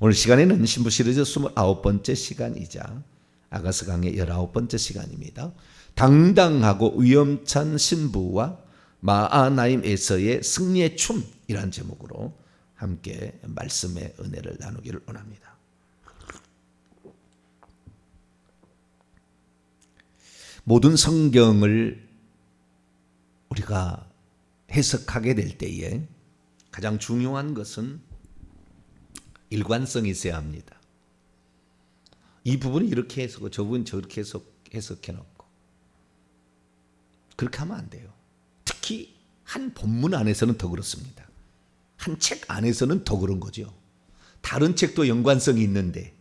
오늘 시간에는 신부 시리즈 29번째 시간이자 아가서 강의 19번째 시간입니다. 당당하고 위험찬 신부와 마하나임에서의 승리의 춤이라는 제목으로 함께 말씀의 은혜를 나누기를 원합니다. 모든 성경을 우리가 해석하게 될 때에 가장 중요한 것은 일관성이 있어야 합니다. 이 부분이 이렇게 해석하고 저 부분이 저렇게 해석해놓고 그렇게 하면 안 돼요. 특히 한 본문 안에서는 더 그렇습니다. 한 책 안에서는 더 그런 거죠. 다른 책도 연관성이 있는데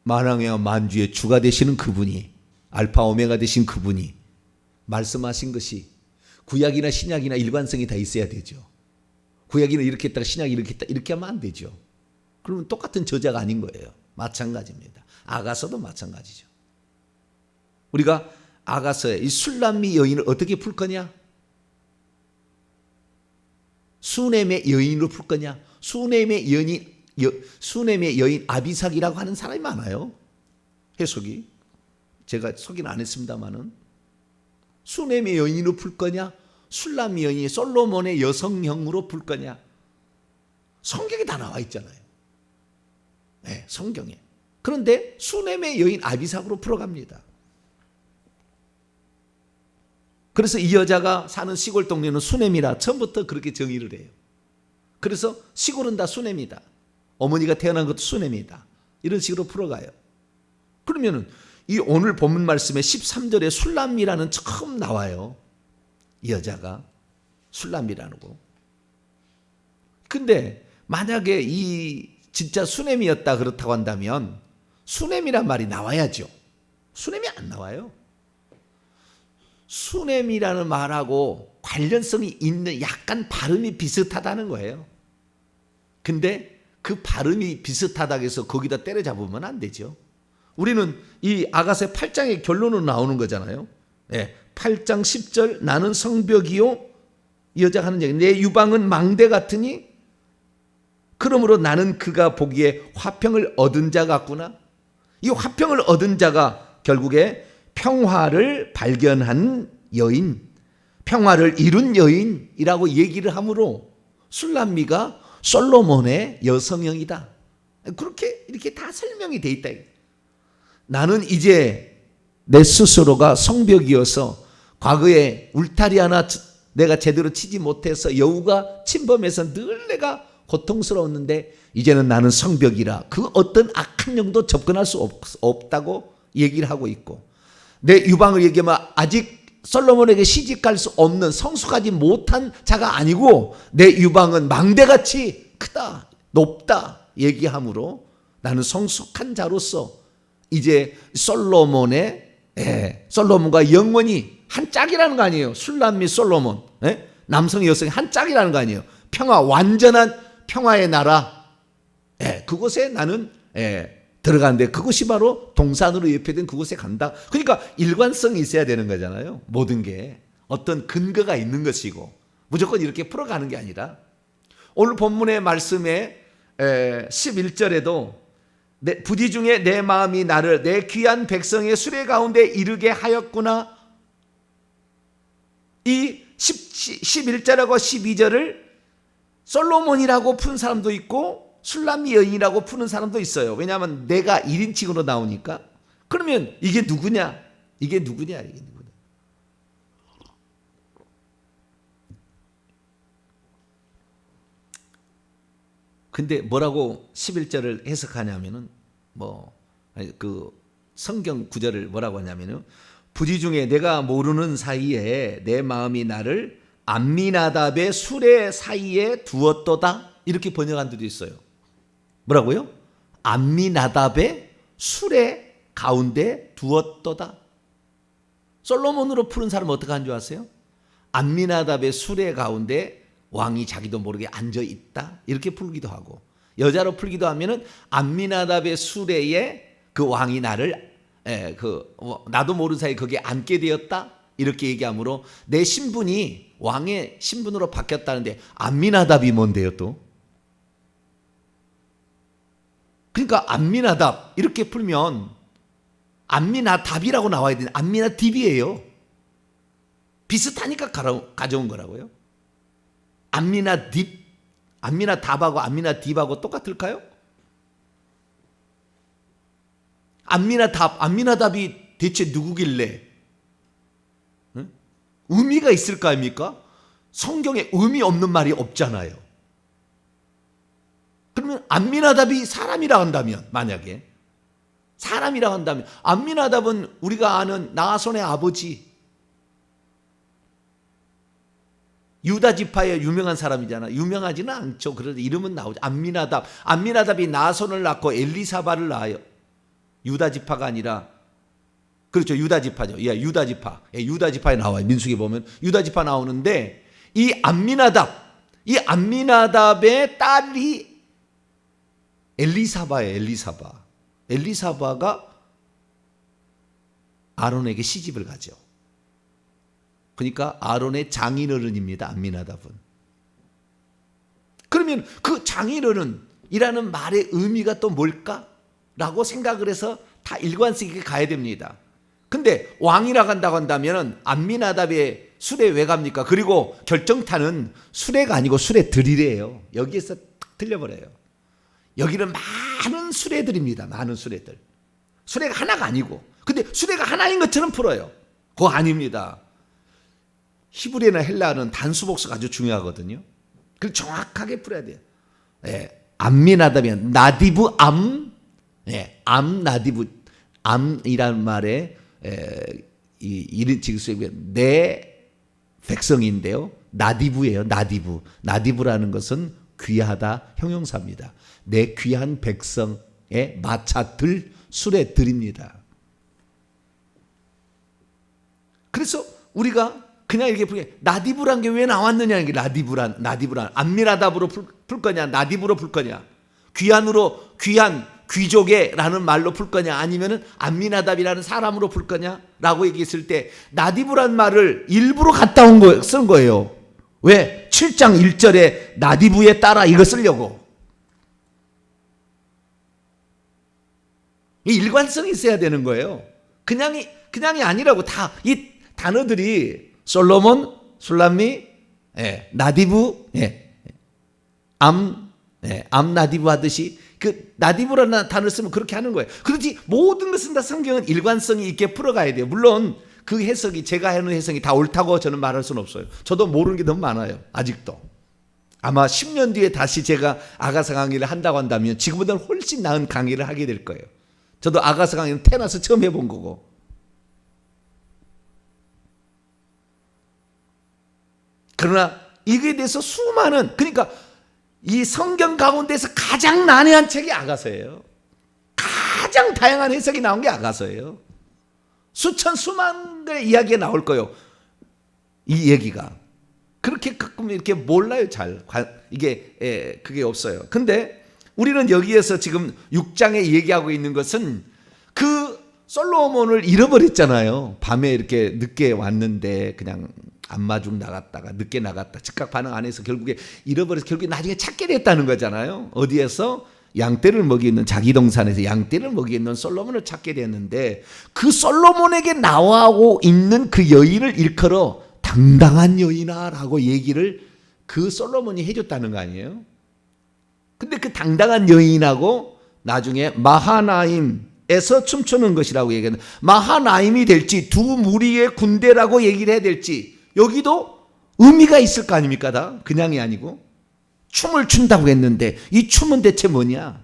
만왕의 만주의 주가 되시는 그분이, 알파 오메가 되신 그분이 말씀하신 것이 구약이나 신약이나 일관성이 다 있어야 되죠. 구약이는 이렇게 했다가 신약이 이렇게 했다 이렇게 하면 안 되죠. 그러면 똑같은 저자가 아닌 거예요. 마찬가지입니다. 아가서도 마찬가지죠. 우리가 아가서의 이 술람미 여인을 어떻게 풀 거냐? 수넴의 여인으로 풀 거냐? 수넴의 여인 아비삭이라고 하는 사람이 많아요. 해석이. 제가 소개는 안 했습니다만은 수넴의 여인으로 풀 거냐? 술람미 여인이 솔로몬의 여성형으로 풀 거냐? 성경에 다 나와 있잖아요. 네, 성경에. 그런데 수넴의 여인 아비삭으로 풀어갑니다. 그래서 이 여자가 사는 시골 동네는 수넴이라 처음부터 그렇게 정의를 해요. 그래서 시골은 다 수넴이다. 어머니가 태어난 것도 수넴이다. 이런 식으로 풀어가요. 그러면은 이 오늘 본문 말씀에 13절에 술람미라는 처음 나와요. 이 여자가 술람미라는 거. 근데 만약에 이 진짜 수넴이었다 그렇다고 한다면 수넴이란 말이 나와야죠. 수넴이 안 나와요. 수넴이라는 말하고 관련성이 있는 약간 발음이 비슷하다는 거예요. 근데 그 발음이 비슷하다고 해서 거기다 때려잡으면 안 되죠. 우리는 이 아가서 8장의 결론으로 나오는 거잖아요. 네, 8장 10절 나는 성벽이요 이 여자가 하는 얘기 내 유방은 망대 같으니 그러므로 나는 그가 보기에 화평을 얻은 자 같구나. 이 화평을 얻은 자가 결국에 평화를 발견한 여인, 평화를 이룬 여인이라고 얘기를 하므로 술람미가 솔로몬의 여성형이다. 그렇게 이렇게 다 설명이 돼 있다. 나는 이제 내 스스로가 성벽이어서 과거에 울타리 하나 내가 제대로 치지 못해서 여우가 침범해서 늘 내가 고통스러웠는데 이제는 나는 성벽이라 그 어떤 악한 영도 접근할 수 없다고 얘기를 하고 있고 내 유방을 얘기하면 아직 솔로몬에게 시집갈 수 없는 성숙하지 못한 자가 아니고 내 유방은 망대같이 크다 높다 얘기하므로 나는 성숙한 자로서 이제 솔로몬과 영원히 한 짝이라는 거 아니에요. 술람미 솔로몬 남성 여성이 한 짝이라는 거 아니에요. 평화 완전한 평화의 나라 그곳에 나는 들어가는데 그것이 바로 동산으로 예표된 그곳에 간다. 그러니까 일관성이 있어야 되는 거잖아요. 모든 게 어떤 근거가 있는 것이고 무조건 이렇게 풀어가는 게 아니라 오늘 본문의 말씀에 11절에도 부디 중에 내 마음이 나를 내 귀한 백성의 수레 가운데 이르게 하였구나. 이 11절하고 12절을 솔로몬이라고 푸는 사람도 있고 술람미 여인이라고 푸는 사람도 있어요. 왜냐하면 내가 1인칭으로 나오니까. 그러면 이게 누구냐? 이게 누구냐? 근데 뭐라고 11절을 해석하냐면은 그 성경 구절을 뭐라고 하냐면은 부지 중에 내가 모르는 사이에 내 마음이 나를 암미나답의 수레 사이에 두었도다. 이렇게 번역한 데도 있어요. 뭐라고요? 암미나답의 수레 가운데 두었도다. 솔로몬으로 푸는 사람은 어떻게 한 줄 아세요? 암미나답의 수레 가운데 왕이 자기도 모르게 앉아 있다. 이렇게 풀기도 하고 여자로 풀기도 하면은 암미나답의 수레에 그 왕이 나를 나도 모르는 사이에 거기에 앉게 되었다. 이렇게 얘기하므로 내 신분이 왕의 신분으로 바뀌었다는데 암미나답이 뭔데요 또? 그러니까 암미나답 이렇게 풀면 암미나답이라고 나와야 되는데 암미나딥이에요. 비슷하니까 가져온 거라고요. 암미나딥, 암미나답하고 암미나딥하고 똑같을까요? 암미나답이 대체 누구길래 의미가 있을 거 아닙니까? 성경에 의미 없는 말이 없잖아요. 그러면 암미나답이 사람이라 한다면, 만약에 사람이라 한다면 암미나답은 우리가 아는 나아손의 아버지 유다 지파의 유명한 사람이잖아. 유명하지는 않죠. 그래도 이름은 나오죠. 암미나답이 나아손을 낳고 엘리사바를 낳아요. 유다 지파가 아니라, 그렇죠, 유다 지파죠. 예, 유다 지파. 예, 유다 지파에 나와요. 민수기 보면 유다 지파 나오는데, 이 암미나답의 딸이 엘리사바예요. 엘리사바가 아론에게 시집을 가죠. 그러니까 아론의 장인어른입니다. 암미나답은. 그러면 그 장인어른이라는 말의 의미가 또 뭘까라고 생각을 해서 다 일관성 있게 가야 됩니다. 근데 왕이라 간다고 한다면 암미나답의 수레 왜 갑니까? 그리고 결정타는 수레가 아니고 수레들이래요. 여기에서 딱 틀려버려요. 여기는 많은 수레들입니다. 많은 수레들. 수레가 하나가 아니고. 근데 수레가 하나인 것처럼 풀어요. 그거 아닙니다. 히브리어나 헬라어는 단수복수가 아주 중요하거든요. 그걸 정확하게 풀어야 돼요. 예, 암미나답이면 나디브 예, 나디브, 암이라는 말에 이른 직수에 내 백성인데요. 나디브예요. 나디브라는 것은 귀하다 형용사입니다. 내 귀한 백성의 마차들 수레들입니다. 그래서 우리가 그냥 이렇게 풀게 나디브란 게 왜 나왔느냐, 이게 나디브란 암미나답으로 풀 거냐, 나디브로 풀 거냐, 귀한 귀족의라는 말로 풀 거냐, 아니면은 암미나답이라는 사람으로 풀 거냐라고 얘기했을 때 나디브란 말을 일부러 갖다 쓴 거예요. 왜? 7장 1절에 나디브에 따라 이거 쓰려고. 이 일관성이 있어야 되는 거예요. 그냥이 아니라고. 다 이 단어들이 솔로몬, 술람미, 나디브, 암나디브 하듯이 그 나디브라는 단어를 쓰면 그렇게 하는 거예요. 그렇지 모든 것은 다 성경은 일관성이 있게 풀어가야 돼요. 물론 그 해석이, 제가 하는 해석이 다 옳다고 저는 말할 수는 없어요. 저도 모르는 게 너무 많아요. 아직도. 아마 10년 뒤에 다시 제가 아가사 강의를 한다고 한다면 지금보다는 훨씬 나은 강의를 하게 될 거예요. 저도 아가사 강의는 태어나서 처음 해본 거고. 그러나 이거에 대해서 그러니까 이 성경 가운데서 가장 난해한 책이 아가서예요. 가장 다양한 해석이 나온 게 아가서예요. 수만 개의 이야기가 나올 거예요. 이 얘기가. 그렇게 가끔 이렇게 몰라요, 잘. 이게, 그게 없어요. 근데 우리는 여기에서 지금 6장에 얘기하고 있는 것은 그 솔로몬을 잃어버렸잖아요. 밤에 이렇게 늦게 왔는데 그냥 안마중 나갔다가 늦게 나갔다 즉각 반응 안 해서 결국에 잃어버려서 결국에 나중에 찾게 됐다는 거잖아요. 어디에서? 양떼를 먹이는, 자기 동산에서 양떼를 먹이는 솔로몬을 찾게 됐는데 그 솔로몬에게 나와오고 있는 그 여인을 일컬어 당당한 여인아라고 얘기를 그 솔로몬이 해줬다는 거 아니에요? 근데 그 당당한 여인하고 나중에 마하나임에서 춤추는 것이라고 얘기하는, 마하나임이 될지 두 무리의 군대라고 얘기를 해야 될지 여기도 의미가 있을 거 아닙니까? 다 그냥이 아니고 춤을 춘다고 했는데 이 춤은 대체 뭐냐?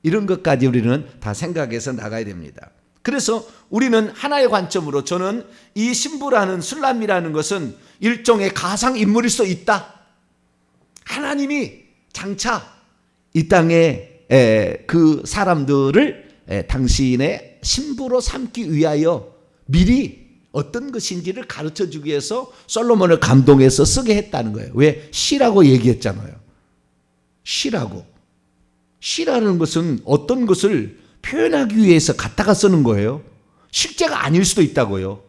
이런 것까지 우리는 다 생각해서 나가야 됩니다. 그래서 우리는 하나의 관점으로, 저는 이 신부라는 술람이라는 것은 일종의 가상인물일 수 있다. 하나님이 장차 이 땅에 그 사람들을 당신의 신부로 삼기 위하여 미리 어떤 것인지를 가르쳐주기 위해서 솔로몬을 감동해서 쓰게 했다는 거예요. 왜? 시라고 얘기했잖아요. 시라는 것은 어떤 것을 표현하기 위해서 갖다가 쓰는 거예요. 실제가 아닐 수도 있다고요.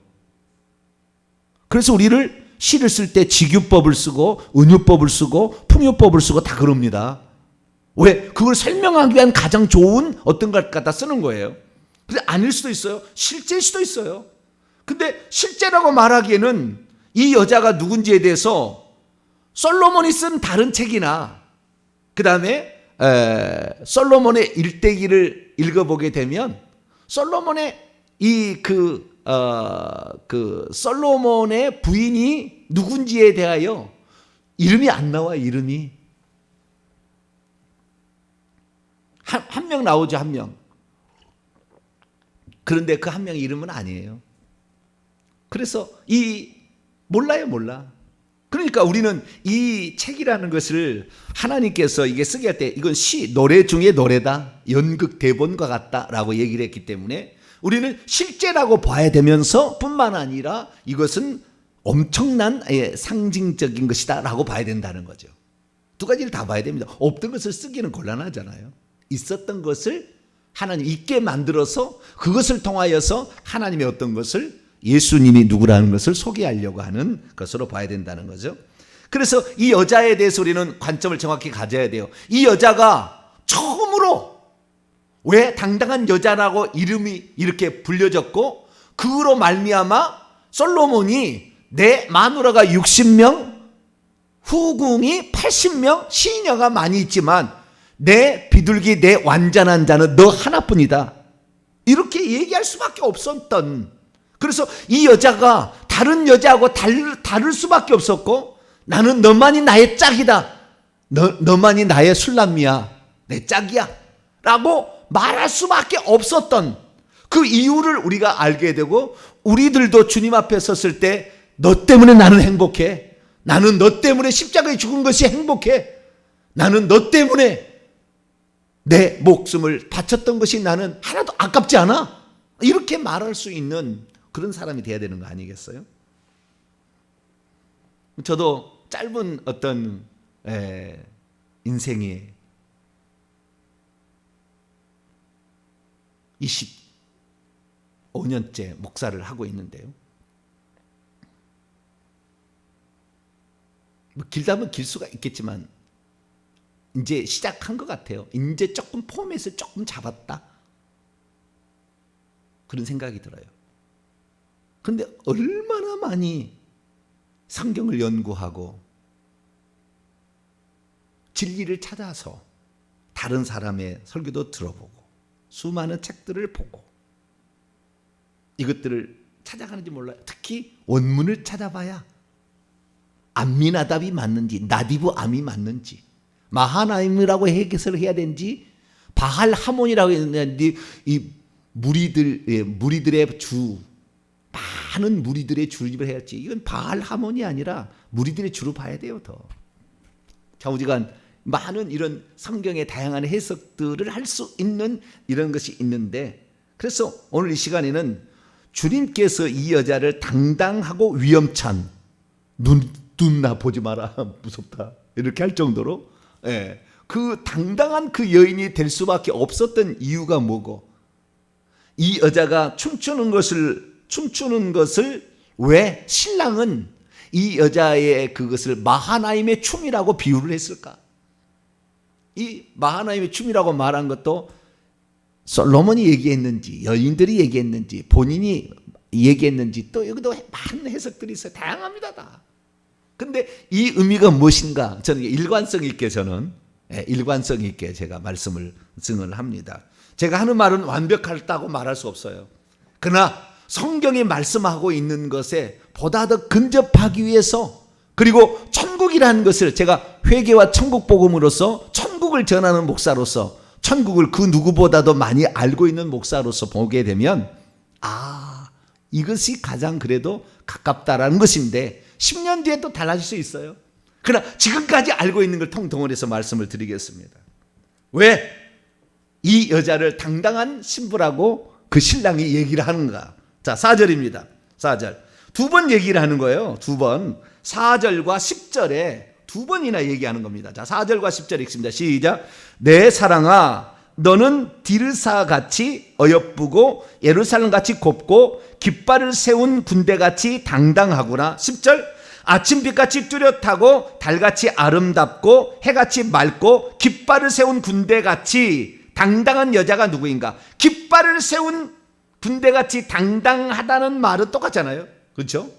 그래서 우리를 시를 쓸 때 직유법을 쓰고 은유법을 쓰고 풍유법을 쓰고 다 그럽니다. 왜? 그걸 설명하기 위한 가장 좋은 어떤 걸 갖다 쓰는 거예요. 근데 아닐 수도 있어요. 실제일 수도 있어요. 근데 실제라고 말하기에는 이 여자가 누군지에 대해서 솔로몬이 쓴 다른 책이나 그 다음에 솔로몬의 일대기를 읽어보게 되면 솔로몬의 솔로몬의 부인이 누군지에 대하여 이름이 안 나와요. 이름이 한 명 나오죠. 한 명. 그런데 그 한 명의 이름은 아니에요. 그래서 몰라. 그러니까 우리는 이 책이라는 것을 하나님께서 이게 쓰게 할 때 이건 노래 중에 노래다. 연극 대본과 같다라고 얘기를 했기 때문에 우리는 실제라고 봐야 되면서 뿐만 아니라 이것은 엄청난 상징적인 것이다라고 봐야 된다는 거죠. 두 가지를 다 봐야 됩니다. 없던 것을 쓰기는 곤란하잖아요. 있었던 것을 하나님 있게 만들어서 그것을 통하여서 하나님의 어떤 것을 예수님이 누구라는 것을 소개하려고 하는 것으로 봐야 된다는 거죠. 그래서 이 여자에 대해서 우리는 관점을 정확히 가져야 돼요. 이 여자가 처음으로 왜 당당한 여자라고 이름이 이렇게 불려졌고 그로 말미암아 솔로몬이 내 마누라가 60명, 후궁이 80명, 시녀가 많이 있지만 내 비둘기, 내 완전한 자는 너 하나뿐이다. 이렇게 얘기할 수밖에 없었던, 그래서 이 여자가 다른 여자하고 다를 수밖에 없었고 나는 너만이 나의 짝이다. 너만이 나의 술람이야. 내 짝이야. 라고 말할 수밖에 없었던 그 이유를 우리가 알게 되고 우리들도 주님 앞에 섰을 때 너 때문에 나는 행복해. 나는 너 때문에 십자가에 죽은 것이 행복해. 나는 너 때문에 내 목숨을 바쳤던 것이 나는 하나도 아깝지 않아. 이렇게 말할 수 있는 그런 사람이 돼야 되는 거 아니겠어요? 저도 짧은 어떤 인생에 25년째 목사를 하고 있는데요. 뭐 길다면 길 수가 있겠지만 이제 시작한 것 같아요. 이제 조금 포맷을 조금 잡았다. 그런 생각이 들어요. 그런데 얼마나 많이 성경을 연구하고 진리를 찾아서 다른 사람의 설교도 들어보고 수많은 책들을 보고 이것들을 찾아가는지 몰라요. 특히 원문을 찾아봐야 암미나답이 맞는지 나디브 암이 맞는지 마하나임이라고 해석을 해야 되는지 바할 하몬이라고 해야 되는지 이 무리들의 주 많은 무리들의 주를 해야 할지 이건 바할 하몬이 아니라 무리들의 주로 봐야 돼요. 더 좌우지간 많은 이런 성경의 다양한 해석들을 할 수 있는 이런 것이 있는데 그래서 오늘 이 시간에는 주님께서 이 여자를 당당하고 위험찬 눈 나 보지 마라 무섭다 이렇게 할 정도로 그 당당한 그 여인이 될 수밖에 없었던 이유가 뭐고 이 여자가 춤추는 것을 왜 신랑은 이 여자의 그것을 마하나임의 춤이라고 비유를 했을까? 이 마하나임의 춤이라고 말한 것도 솔로몬이 얘기했는지 여인들이 얘기했는지 본인이 얘기했는지 또 여기도 많은 해석들이 있어요. 다양합니다. 다. 근데 이 의미가 무엇인가? 저는 일관성 있게 일관성 있게 제가 말씀을 증언을 합니다. 제가 하는 말은 완벽하다고 말할 수 없어요. 그러나 성경이 말씀하고 있는 것에 보다 더 근접하기 위해서 그리고 천국이라는 것을 제가 회개와 천국 복음으로서 천국을 전하는 목사로서 천국을 그 누구보다도 많이 알고 있는 목사로서 보게 되면 이것이 가장 그래도 가깝다라는 것인데 10년 뒤에 또 달라질 수 있어요. 그러나 지금까지 알고 있는 걸 통통해서 말씀을 드리겠습니다. 왜 이 여자를 당당한 신부라고 그 신랑이 얘기를 하는가? 자, 4절입니다. 4절. 두 번 얘기를 하는 거예요. 두 번. 4절과 10절에 두 번이나 얘기하는 겁니다. 자, 4절과 10절 읽습니다. 시작. 내 사랑아, 너는 디르사같이 어여쁘고 예루살렘같이 곱고 깃발을 세운 군대같이 당당하구나. 10절. 아침빛같이 뚜렷하고 달같이 아름답고 해같이 맑고 깃발을 세운 군대같이 당당한 여자가 누구인가? 깃발을 세운 군대같이 당당하다는 말은 똑같잖아요. 그렇죠?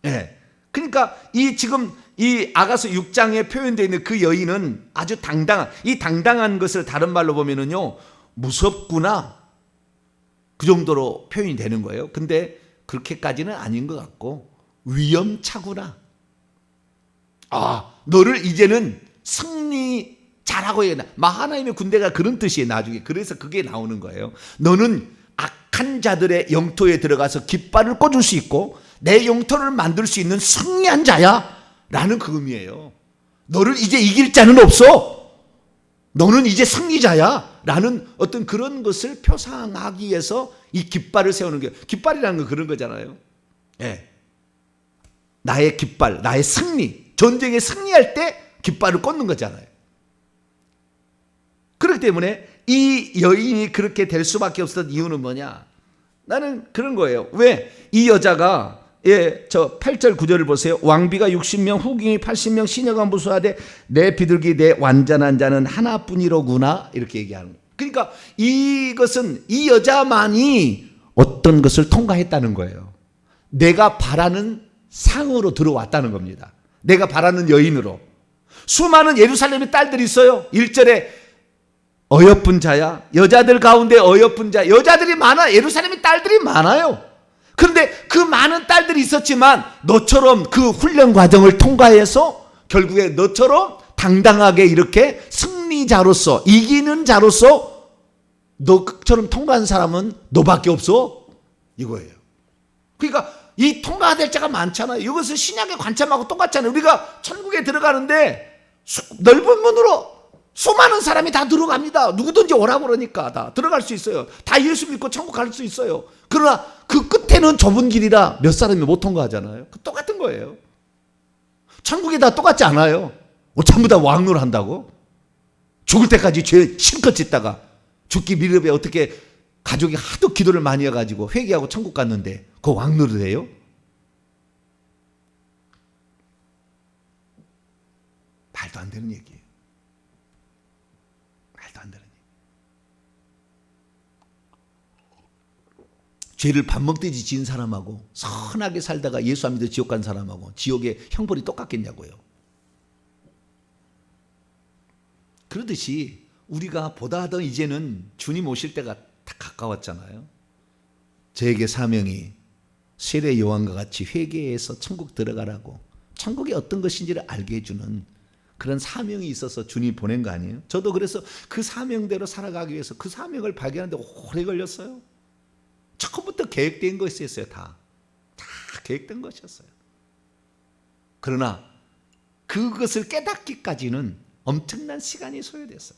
예. 그러니까 지금 이 아가서 6장에 표현되어 있는 그 여인은 아주 당당한, 이 당당한 것을 다른 말로 보면은요, 무섭구나, 그 정도로 표현이 되는 거예요. 근데 그렇게까지는 아닌 것 같고 위험차구나. 너를 이제는 승리자라고 해야 되나? 하나님의 군대가 그런 뜻이에요, 나중에. 그래서 그게 나오는 거예요. 너는 악한 자들의 영토에 들어가서 깃발을 꽂을 수 있고 내 영토를 만들 수 있는 승리한 자야 라는 그 의미예요. 너를 이제 이길 자는 없어. 너는 이제 승리자야 라는 어떤 그런 것을 표상하기 위해서 이 깃발을 세우는 게, 깃발이라는 건 그런 거잖아요. 예. 나의 깃발, 나의 승리, 전쟁에 승리할 때 깃발을 꽂는 거잖아요. 그렇기 때문에 이 여인이 그렇게 될 수밖에 없었던 이유는 뭐냐? 나는 그런 거예요. 왜 이 여자가, 저 8절 9절을 보세요. 왕비가 60명, 후궁이 80명, 시녀가 무수하되 내 비둘기 내 완전한 자는 하나뿐이로구나, 이렇게 얘기하는 거예요. 그러니까 이것은 이 여자만이 어떤 것을 통과했다는 거예요. 내가 바라는 상으로 들어왔다는 겁니다. 내가 바라는 여인으로. 수많은 예루살렘의 딸들이 있어요. 1절에 어여쁜 자야, 여자들 가운데 어여쁜 자, 여자들이 많아. 예루살렘의 딸들이 많아요. 그런데 그 많은 딸들이 있었지만 너처럼 그 훈련 과정을 통과해서 결국에 너처럼 당당하게 이렇게 승리자로서, 이기는 자로서 너처럼 통과한 사람은 너밖에 없어, 이거예요. 그러니까 이 통과될 자가 많잖아요. 이것은 신약의 관점하고 똑같잖아요. 우리가 천국에 들어가는데 넓은 문으로 수많은 사람이 다 들어갑니다. 누구든지 오라고 그러니까 다 들어갈 수 있어요. 다 예수 믿고 천국 갈 수 있어요. 그러나 그 끝에는 좁은 길이라 몇 사람이 못 통과하잖아요. 똑같은 거예요. 천국이 다 똑같지 않아요. 전부 다 왕노를 한다고? 죽을 때까지 죄 실컷 짓다가 죽기 미렵에 어떻게 가족이 하도 기도를 많이 해가지고 회개하고 천국 갔는데 그 왕노를 해요? 말도 안 되는 얘기예요. 말도 안 되는 얘기. 죄를 밥 먹듯이 지은 사람하고 선하게 살다가 예수 안 믿어 지옥 간 사람하고 지옥의 형벌이 똑같겠냐고요. 그러듯이 우리가 보다 더 이제는 주님 오실 때가 다 가까웠잖아요. 저에게 사명이 세례 요한과 같이 회개해서 천국 들어가라고, 천국이 어떤 것인지를 알게 해주는 그런 사명이 있어서 주님이 보낸 거 아니에요? 저도 그래서 그 사명대로 살아가기 위해서 그 사명을 발견하는데 오래 걸렸어요. 처음부터 계획된 것이었어요. 다 계획된 것이었어요. 그러나 그것을 깨닫기까지는 엄청난 시간이 소요됐어요.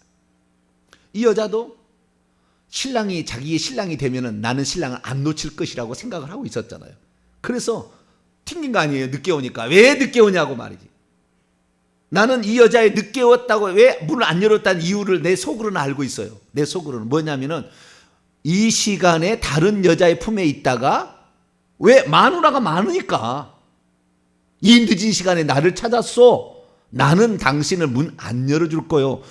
이 여자도 신랑이, 자기의 신랑이 되면은 나는 신랑을 안 놓칠 것이라고 생각을 하고 있었잖아요. 그래서 튕긴 거 아니에요. 늦게 오니까. 왜 늦게 오냐고 말이지. 나는 이 여자의 늦게 왔다고, 왜 문을 안 열었다는 이유를 내 속으로는 알고 있어요. 내 속으로는 뭐냐면은 이 시간에 다른 여자의 품에 있다가, 왜 마누라가 많으니까 이 늦은 시간에 나를 찾았어. 나는 당신을 문 안 열어줄 거요.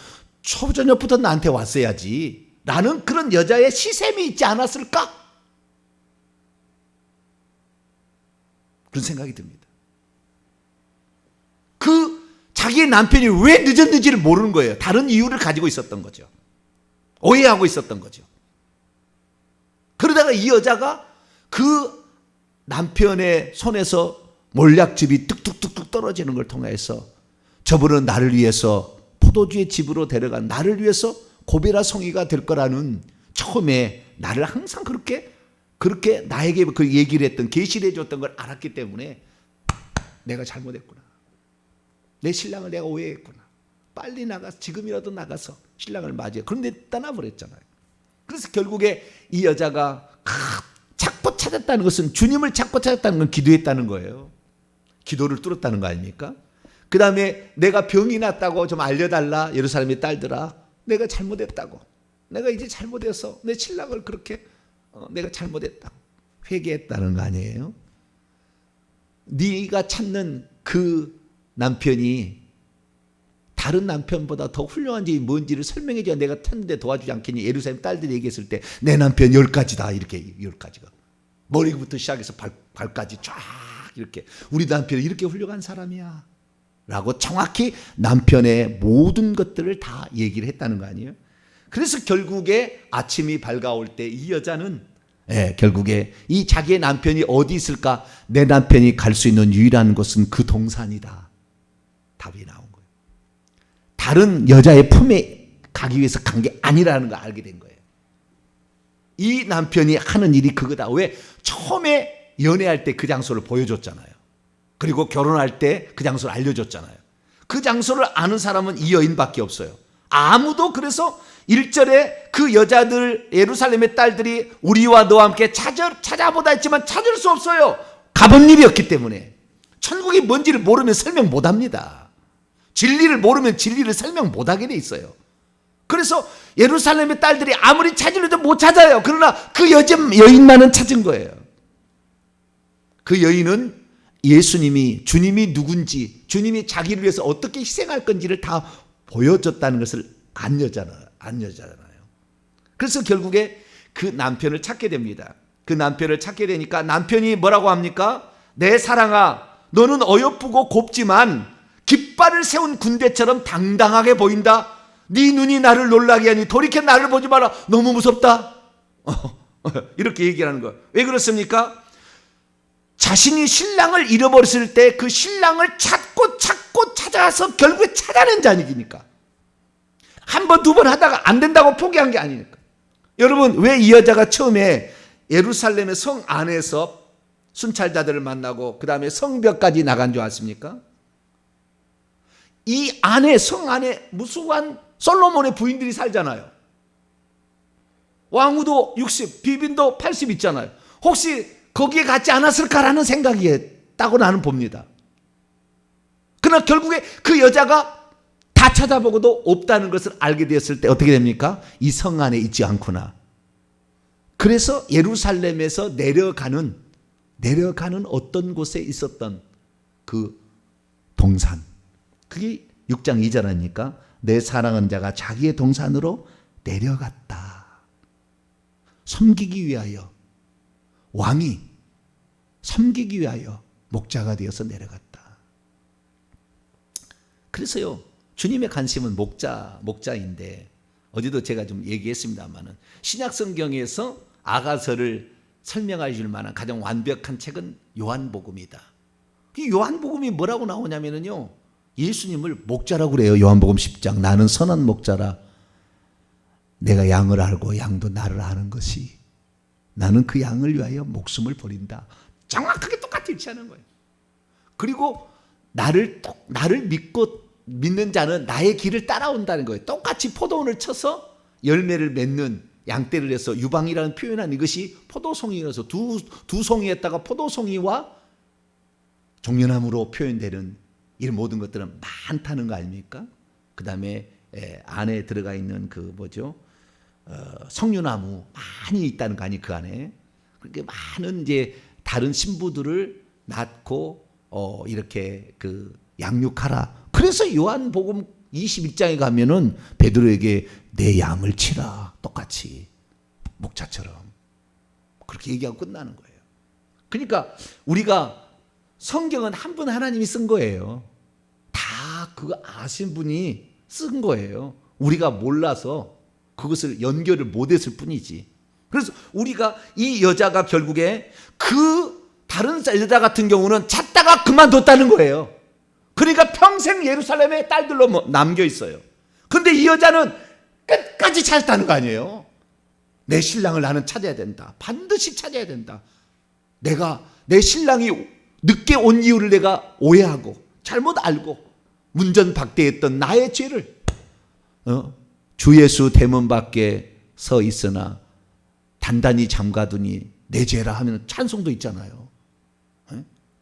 초저녁부터 나한테 왔어야지. 라는 그런 여자의 시샘이 있지 않았을까? 그런 생각이 듭니다. 자기의 남편이 왜 늦었는지를 모르는 거예요. 다른 이유를 가지고 있었던 거죠. 오해하고 있었던 거죠. 그러다가 이 여자가 그 남편의 손에서 몰약즙이 뚝뚝뚝뚝 떨어지는 걸 통해서 저분은 나를 위해서 포도주의 집으로 데려간, 나를 위해서 고베라 송이가 될 거라는, 처음에 나를 항상 그렇게 나에게 그 얘기를 했던, 계시를 해줬던 걸 알았기 때문에 내가 잘못했구나. 내 신랑을 내가 오해했구나. 빨리 나가서, 지금이라도 나가서 신랑을 맞이해. 그런데 떠나버렸잖아요. 그래서 결국에 이 여자가 찾고 찾았다는 것은, 주님을 찾고 찾았다는 건 기도했다는 거예요. 기도를 뚫었다는 거 아닙니까? 그 다음에 내가 병이 났다고 좀 알려달라. 예루살렘의 딸들아, 내가 잘못했다고. 내가 이제 잘못해서 내 신랑을 그렇게 내가 잘못했다고 회개했다는 거 아니에요? 네가 찾는 그 남편이 다른 남편보다 더 훌륭한 점이 뭔지를 설명해 줘야 내가 찾는데 도와주지 않겠니? 예루살렘 딸들이 얘기했을 때 내 남편 10가지다. 이렇게 10가지가. 머리부터 시작해서 발까지 쫙 이렇게. 우리 남편이 이렇게 훌륭한 사람이야. 라고 정확히 남편의 모든 것들을 다 얘기를 했다는 거 아니에요? 그래서 결국에 아침이 밝아올 때 이 여자는 결국에 이 자기의 남편이 어디 있을까? 내 남편이 갈 수 있는 유일한 곳은 그 동산이다. 답이 나온 거예요. 다른 여자의 품에 가기 위해서 간 게 아니라는 걸 알게 된 거예요. 이 남편이 하는 일이 그거다. 왜? 처음에 연애할 때 그 장소를 보여줬잖아요. 그리고 결혼할 때 그 장소를 알려줬잖아요. 그 장소를 아는 사람은 이 여인밖에 없어요. 아무도. 그래서 1절에 그 여자들, 예루살렘의 딸들이 우리와 너와 함께 찾아보다 했지만 찾을 수 없어요. 가본 일이 없기 때문에. 천국이 뭔지를 모르면 설명 못합니다. 진리를 모르면 진리를 설명 못하게 돼 있어요. 그래서 예루살렘의 딸들이 아무리 찾으려도 못 찾아요. 그러나 그 여인만은 찾은 거예요. 그 여인은 예수님이, 주님이 누군지, 주님이 자기를 위해서 어떻게 희생할 건지를 다 보여줬다는 것을 안 여자잖아요. 그래서 결국에 그 남편을 찾게 됩니다. 그 남편을 찾게 되니까 남편이 뭐라고 합니까? 내 사랑아, 너는 어여쁘고 곱지만 깃발을 세운 군대처럼 당당하게 보인다. 네 눈이 나를 놀라게 하니 돌이켜 나를 보지 마라. 너무 무섭다. 이렇게 얘기하는 거예요. 왜 그렇습니까? 자신이 신랑을 잃어버렸을 때 그 신랑을 찾고 찾아서 결국에 찾아낸 자니까. 한 번, 두 번 하다가 안 된다고 포기한 게 아니니까. 여러분, 왜 이 여자가 처음에 예루살렘의 성 안에서 순찰자들을 만나고 그 다음에 성벽까지 나간 줄 아십니까? 이 안에, 성 안에 무수한 솔로몬의 부인들이 살잖아요. 왕후도 60, 비빈도 80 있잖아요. 혹시 거기에 갔지 않았을까라는 생각이 있다고 나는 봅니다. 그러나 결국에 그 여자가 다 찾아보고도 없다는 것을 알게 되었을 때 어떻게 됩니까? 이 성 안에 있지 않구나. 그래서 예루살렘에서 내려가는 어떤 곳에 있었던 그 동산, 그게 6장 2절 아닙니까? 내 사랑하는 자가 자기의 동산으로 내려갔다. 섬기기 위하여, 왕이 섬기기 위하여 목자가 되어서 내려갔다. 그래서요, 주님의 관심은 목자인데, 어제도 제가 좀 얘기했습니다만은 신약 성경에서 아가서를 설명해 줄 만한 가장 완벽한 책은 요한복음이다. 이 요한복음이 뭐라고 나오냐면요, 예수님을 목자라고 그래요. 요한복음 10장. 나는 선한 목자라. 내가 양을 알고 양도 나를 아는 것이, 나는 그 양을 위하여 목숨을 버린다. 정확하게 똑같이 일치하는 거예요. 그리고 나를 믿는 자는 나의 길을 따라온다는 거예요. 똑같이 포도원을 쳐서 열매를 맺는 양떼를 해서 유방이라는 표현한 이것이 포도송이라서 두 송이에다가 포도송이와 종려나무로 표현되는 이 모든 것들은 많다는 거 아닙니까? 그 다음에 안에 들어가 있는 그 석류나무 많이 있다는 거 아니, 그 안에. 그렇게 많은 이제 다른 신부들을 낳고 이렇게 그 양육하라. 그래서 요한복음 21장에 가면은 베드로에게 내 양을 치라. 똑같이 목자처럼 그렇게 얘기하고 끝나는 거예요. 그러니까 우리가 성경은 한 분 하나님이 쓴 거예요. 다 그거 아신 분이 쓴 거예요. 우리가 몰라서 그것을 연결을 못했을 뿐이지. 그래서 우리가 이 여자가 결국에 그 다른 여자 같은 경우는 찾다가 그만뒀다는 거예요. 그러니까 평생 예루살렘의 딸들로 남겨 있어요. 그런데 이 여자는 끝까지 찾았다는 거 아니에요. 내 신랑을 나는 찾아야 된다. 반드시 찾아야 된다. 내 신랑이 늦게 온 이유를 내가 오해하고 잘못 알고 문전박대했던 나의 죄를 주 예수 대문 밖에 서 있으나 단단히 잠가두니 내 죄라 하면 찬송도 있잖아요.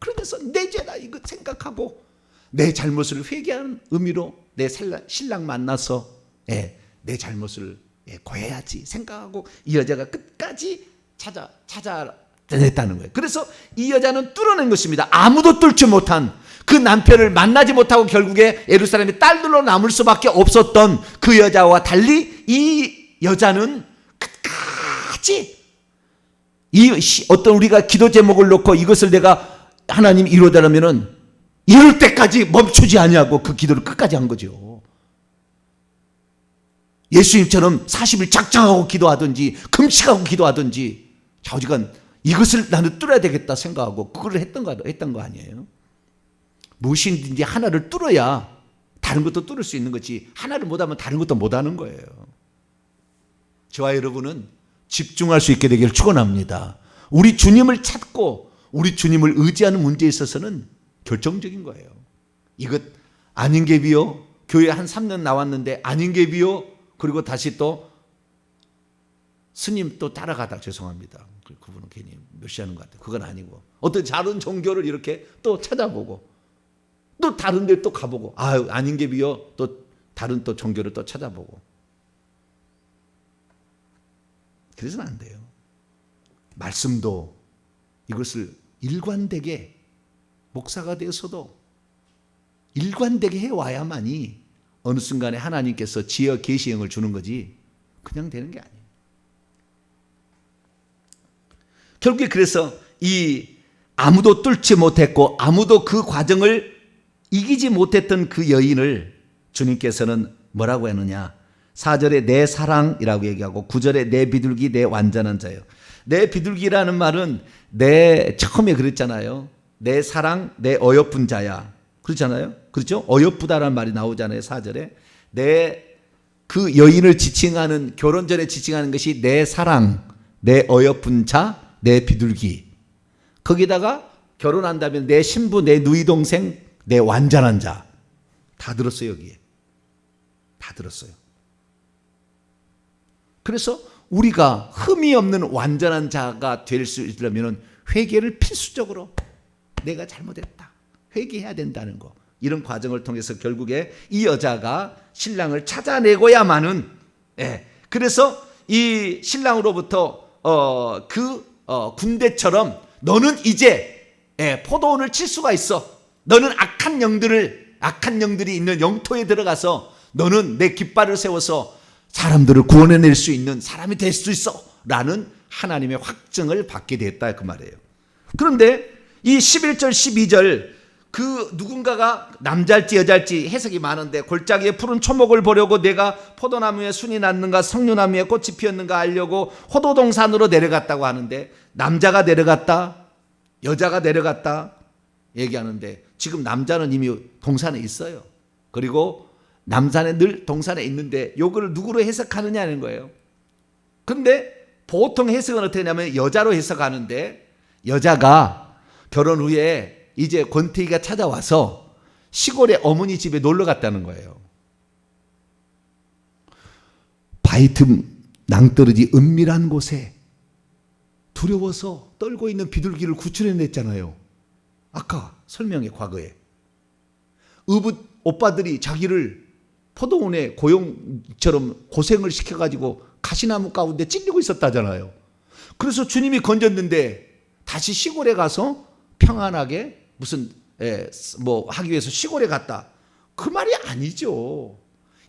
그러면서 내 죄다 이거 생각하고 내 잘못을 회개하는 의미로 내 신랑 만나서 내 잘못을 고해야지 생각하고 이 여자가 끝까지 찾아들었다는 냈다는 거예요. 그래서 이 여자는 뚫어낸 것입니다. 아무도 뚫지 못한 그 남편을 만나지 못하고 결국에 예루살렘의 딸들로 남을 수밖에 없었던 그 여자와 달리 이 여자는 끝까지 어떤 우리가 기도 제목을 놓고 이것을 내가 하나님 이루어달라면은 이럴 때까지 멈추지 아니하고 그 기도를 끝까지 한 거죠. 예수님처럼 40일 작정하고 기도하든지 금식하고 기도하든지 좌우지간 이것을 나는 뚫어야 되겠다 생각하고 그걸 했던 거 아니에요. 무엇이든지 하나를 뚫어야 다른 것도 뚫을 수 있는 거지 하나를 못하면 다른 것도 못하는 거예요. 저와 여러분은 집중할 수 있게 되기를 축원합니다. 우리 주님을 찾고 우리 주님을 의지하는 문제에 있어서는 결정적인 거예요. 이것 아닌 게 비요. 교회 한 3년 나왔는데 아닌 게 비요. 그리고 다시 또 스님 또 따라가다 죄송합니다. 그분은 괜히 멸시하는 것 같아요. 그건 아니고 어떤 다른 종교를 이렇게 또 찾아보고 또 다른 데 또 가보고 아닌 게 비요. 또 다른 또 종교를 또 찾아보고 그래서는 안 돼요. 말씀도 이것을 일관되게 목사가 되어서도 일관되게 해와야만이 어느 순간에 하나님께서 지혜 계시형을 주는 거지 그냥 되는 게 아니에요. 결국에 그래서 이 아무도 뚫지 못했고 아무도 그 과정을 이기지 못했던 그 여인을 주님께서는 뭐라고 했느냐 4절에 내 사랑이라고 얘기하고 9절에 내 비둘기 내 완전한 자예요. 내 비둘기라는 말은 내 처음에 그랬잖아요. 내 사랑 내 어여쁜 자야. 그렇잖아요. 그렇죠? 어여쁘다라는 말이 나오잖아요. 4절에 내 그 여인을 지칭하는 결혼 전에 지칭하는 것이 내 사랑 내 어여쁜 자 내 비둘기. 거기다가 결혼한다면 내 신부 내 누이 동생 내 완전한 자. 다 들었어요. 여기에 다 들었어요. 그래서 우리가 흠이 없는 완전한 자가 될 수 있으려면 회개를 필수적으로 내가 잘못했다. 회개해야 된다는 거. 이런 과정을 통해서 결국에 이 여자가 신랑을 찾아내고야만은 그래서 이 신랑으로부터 군대처럼 너는 이제 포도원을 칠 수가 있어. 너는 악한 영들이 있는 영토에 들어가서 너는 내 깃발을 세워서 사람들을 구원해낼 수 있는 사람이 될 수 있어 라는 하나님의 확증을 받게 됐다 그 말이에요. 그런데 이 11절 12절 그 누군가가 남자일지 여자일지 해석이 많은데 골짜기에 푸른 초목을 보려고 내가 포도나무에 순이 났는가 석류나무에 꽃이 피었는가 알려고 호도동산으로 내려갔다고 하는데 남자가 내려갔다 여자가 내려갔다 얘기하는데 지금 남자는 이미 동산에 있어요. 그리고 남산에 늘 동산에 있는데 요거를 누구로 해석하느냐는 거예요. 그런데 보통 해석은 어떻게 하냐면 여자로 해석하는데 여자가 결혼 후에 이제 권태기가 찾아와서 시골에 어머니 집에 놀러 갔다는 거예요. 바위 틈 낭떠러지 은밀한 곳에 두려워서 떨고 있는 비둘기를 구출해냈잖아요. 아까 설명해 과거에. 의붓 오빠들이 자기를 포도원에 고용처럼 고생을 시켜가지고 가시나무 가운데 찔리고 있었다잖아요. 그래서 주님이 건졌는데 다시 시골에 가서 평안하게 무슨 뭐 하기 위해서 시골에 갔다. 그 말이 아니죠.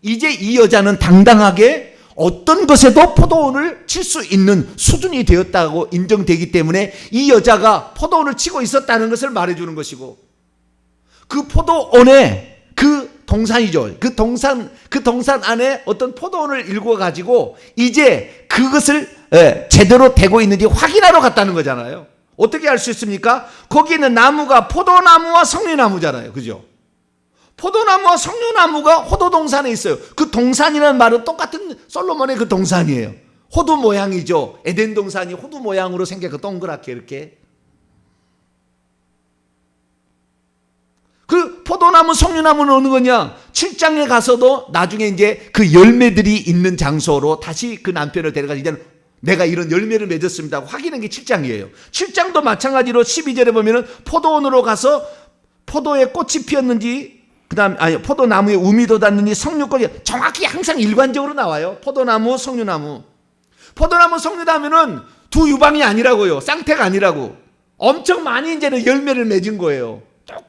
이제 이 여자는 당당하게 어떤 것에도 포도원을 칠 수 있는 수준이 되었다고 인정되기 때문에 이 여자가 포도원을 치고 있었다는 것을 말해주는 것이고 그 포도원에 그 동산이죠. 그 동산 안에 어떤 포도원을 일궈 가지고 이제 그것을 제대로 되고 있는지 확인하러 갔다는 거잖아요. 어떻게 알 수 있습니까? 거기 있는 나무가 포도나무와 석류나무잖아요. 그죠? 포도나무와 석류나무가 호도동산에 있어요. 그 동산이라는 말은 똑같은 솔로몬의 그 동산이에요. 호두 모양이죠. 에덴 동산이 호두 모양으로 생겨서 동그랗게 이렇게. 그 포도나무, 석류나무는 어느 거냐? 7장에 가서도 나중에 이제 그 열매들이 있는 장소로 다시 그 남편을 데려가서 이제는 내가 이런 열매를 맺었습니다 하고 확인한 게 7장이에요. 7장도 마찬가지로 12절에 보면은 포도원으로 가서 포도에 꽃이 피었는지 포도나무에 우미 돋았는지 석류꽃이 정확히 항상 일관적으로 나와요. 포도나무, 석류나무. 포도나무, 석류나무는 두 유방이 아니라고요. 쌍태가 아니라고. 엄청 많이 이제는 열매를 맺은 거예요.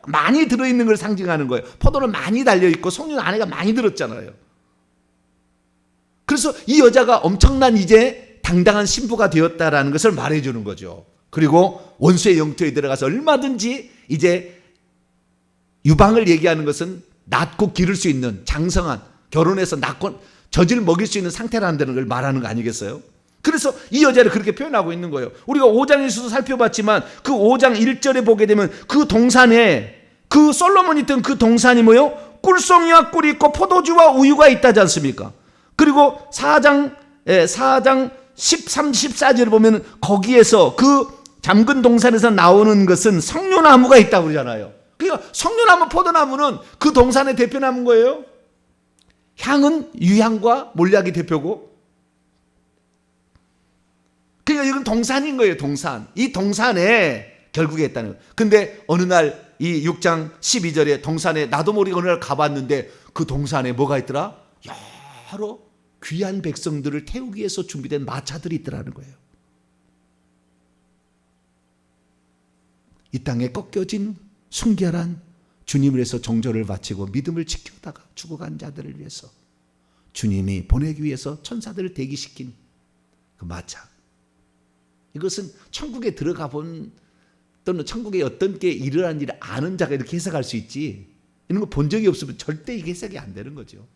많이 들어있는 걸 상징하는 거예요. 포도는 많이 달려있고 석류 안에가 많이 들었잖아요. 그래서 이 여자가 엄청난 이제 당당한 신부가 되었다라는 것을 말해주는 거죠. 그리고 원수의 영토에 들어가서 얼마든지 이제 유방을 얘기하는 것은 낳고 기를 수 있는 장성한, 결혼해서 낳고 젖을 먹일 수 있는 상태라는 걸 말하는 거 아니겠어요? 그래서 이 여자를 그렇게 표현하고 있는 거예요. 우리가 5장에서도 살펴봤지만 그 5장 1절에 보게 되면 그 동산에, 그 솔로몬이 있던 그 동산이 뭐요? 꿀송이와 꿀이 있고 포도주와 우유가 있다지 않습니까? 그리고 4장 13, 14절을 보면 거기에서 그 잠근 동산에서 나오는 것은 석류나무가 있다고 그러잖아요. 그러니까 석류나무, 포도나무는 그 동산의 대표나무인 거예요. 향은 유향과 몰약이 대표고, 그러니까 이건 동산인 거예요. 동산. 이 동산에 결국에 있다는 거예요. 근데 어느 날 이 6장 12절에 동산에 나도 모르게 어느 날 가봤는데 그 동산에 뭐가 있더라? 여러 귀한 백성들을 태우기 위해서 준비된 마차들이 있더라는 거예요. 이 땅에 꺾여진 순결한 주님을 위해서 정절을 바치고 믿음을 지켜다가 죽어간 자들을 위해서 주님이 보내기 위해서 천사들을 대기시킨 그 마차. 이것은 천국에 들어가 본, 또는 천국에 어떤 게 일어난 일을 아는 자가 이렇게 해석할 수 있지, 이런 거 본 적이 없으면 절대 이게 해석이 안 되는 거죠.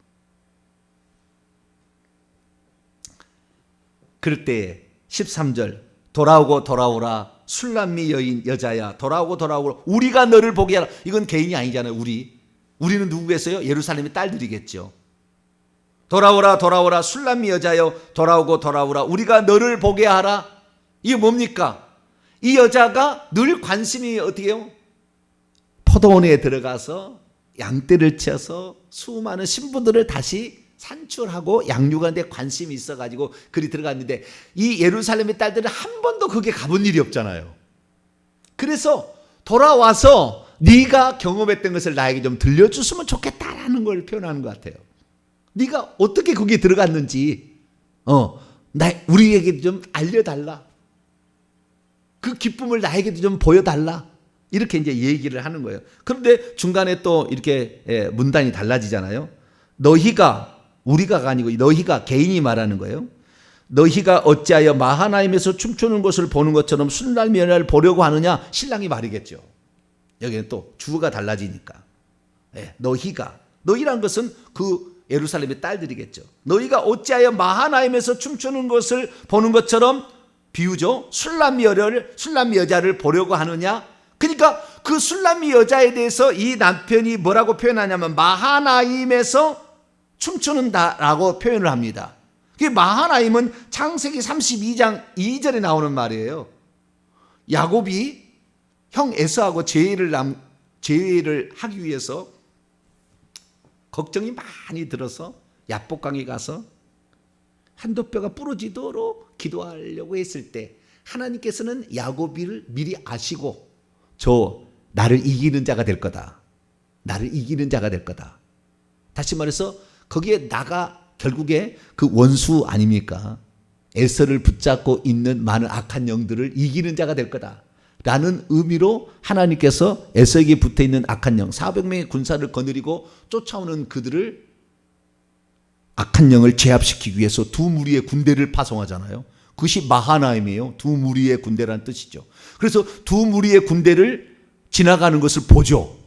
그럴 때 13절 돌아오고 돌아오라 술람미 여자야 돌아오고 돌아오라 우리가 너를 보게 하라. 이건 개인이 아니잖아요. 우리는 누구겠어요? 예루살렘의 딸들이겠죠. 돌아오라 돌아오라 술람미 여자여 돌아오고 돌아오라 우리가 너를 보게 하라. 이게 뭡니까? 이 여자가 늘 관심이 어떻게 해요? 포도원에 들어가서 양떼를 쳐서 수많은 신부들을 다시 산출하고 양육하는 데 관심이 있어가지고 그리 들어갔는데, 이 예루살렘의 딸들은 한 번도 거기에 가본 일이 없잖아요. 그래서 돌아와서 네가 경험했던 것을 나에게 좀 들려줬으면 좋겠다라는 걸 표현하는 것 같아요. 네가 어떻게 거기에 들어갔는지 우리에게 좀 알려달라. 그 기쁨을 나에게도 좀 보여달라. 이렇게 이제 얘기를 하는 거예요. 그런데 중간에 또 이렇게 문단이 달라지잖아요. 너희가, 우리가가 아니고 너희가, 개인이 말하는 거예요. 너희가 어찌하여 마하나임에서 춤추는 것을 보는 것처럼 순날 면회를 보려고 하느냐. 신랑이 말이겠죠. 여기는 또 주어가 달라지니까. 너희가, 너희란 것은 그 예루살렘의 딸들이겠죠. 너희가 어찌하여 마하나임에서 춤추는 것을 보는 것처럼, 비유죠. 술람미 여자를 보려고 하느냐. 그러니까 그 술람미 여자에 대해서 이 남편이 뭐라고 표현하냐면 마하나임에서 춤추는다라고 표현을 합니다. 그 마하나임은 창세기 32장 2절에 나오는 말이에요. 야곱이 형 에서하고 제의를 하기 위해서 걱정이 많이 들어서 야복강에 가서 한도 뼈가 부러지도록 기도하려고 했을 때 하나님께서는 야곱을 미리 아시고 나를 이기는 자가 될 거다. 나를 이기는 자가 될 거다. 다시 말해서 거기에 나가 결국에 그 원수 아닙니까? 에서를 붙잡고 있는 많은 악한 영들을 이기는 자가 될 거다. 라는 의미로 하나님께서 에서에게 붙어있는 악한 영 400명의 군사를 거느리고 쫓아오는 그들을, 악한 영을 제압시키기 위해서 두 무리의 군대를 파송하잖아요. 그것이 마하나임이에요. 두 무리의 군대라는 뜻이죠. 그래서 두 무리의 군대를 지나가는 것을 보죠.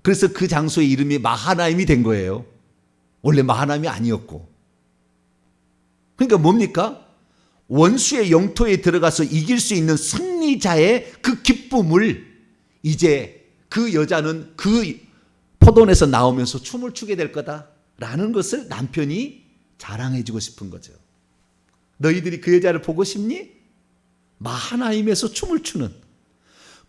그래서 그 장소의 이름이 마하나임이 된 거예요. 원래 마하나임이 아니었고. 그러니까 뭡니까? 원수의 영토에 들어가서 이길 수 있는 승리자의 그 기쁨을 이제 그 여자는 그 포도원에서 나오면서 춤을 추게 될 거다라는 것을 남편이 자랑해주고 싶은 거죠. 너희들이 그 여자를 보고 싶니? 마하나임에서 춤을 추는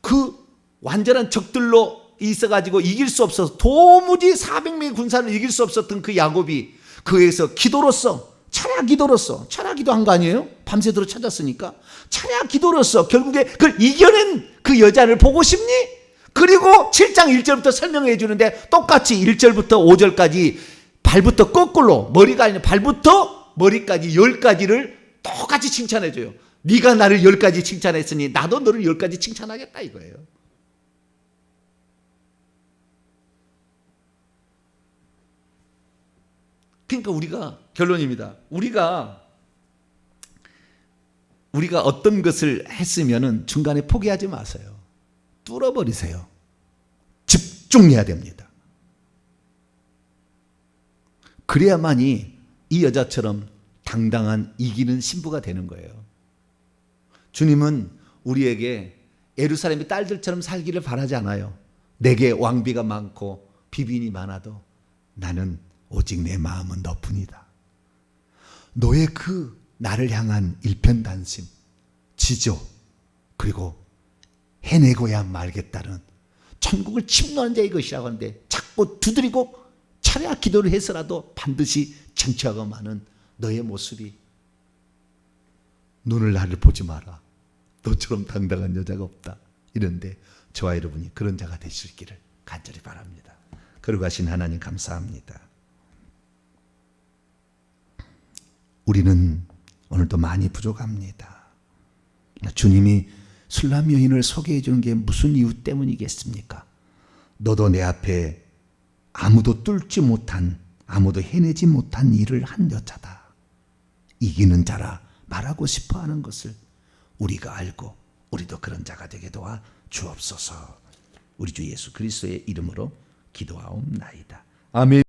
그 완전한 적들로 있어가지고 이길 수 없어서 도무지 400명의 군사를 이길 수 없었던 그 야곱이 그에서 기도로서 철야 기도한 거 아니에요? 밤새도록 찾았으니까 철야 기도로서 결국에 그걸 이겨낸 그 여자를 보고 싶니? 그리고 7장 1절부터 설명해 주는데 똑같이 1절부터 5절까지 발부터 거꾸로, 머리가 아니라 발부터 머리까지 10가지를 똑같이 칭찬해 줘요. 네가 나를 10가지 칭찬했으니 나도 너를 10가지 칭찬하겠다 이거예요. 그러니까 우리가 결론입니다. 우리가 어떤 것을 했으면은 중간에 포기하지 마세요. 뚫어버리세요. 집중해야 됩니다. 그래야만이 이 여자처럼 당당한 이기는 신부가 되는 거예요. 주님은 우리에게 예루살렘의 딸들처럼 살기를 바라지 않아요. 내게 왕비가 많고 비빈이 많아도 나는 오직 내 마음은 너뿐이다. 너의 그 나를 향한 일편단심, 지조, 그리고 해내고야 말겠다는 천국을 침노하는 자의 것이라고 하는데 자꾸 두드리고 철야 기도를 해서라도 반드시 쟁취하고 마는 너의 모습이 눈을 나를 보지 마라. 너처럼 당당한 여자가 없다. 이런데 저와 여러분이 그런 자가 되실 길을 간절히 바랍니다. 거룩하신 하나님 감사합니다. 우리는 오늘도 많이 부족합니다. 주님이 술람 여인을 소개해 주는 게 무슨 이유 때문이겠습니까? 너도 내 앞에 아무도 뚫지 못한, 아무도 해내지 못한 일을 한 여자다. 이기는 자라 말하고 싶어 하는 것을 우리가 알고 우리도 그런 자가 되게 도와 주옵소서. 우리 주 예수 그리스도의 이름으로 기도하옵나이다. 아멘.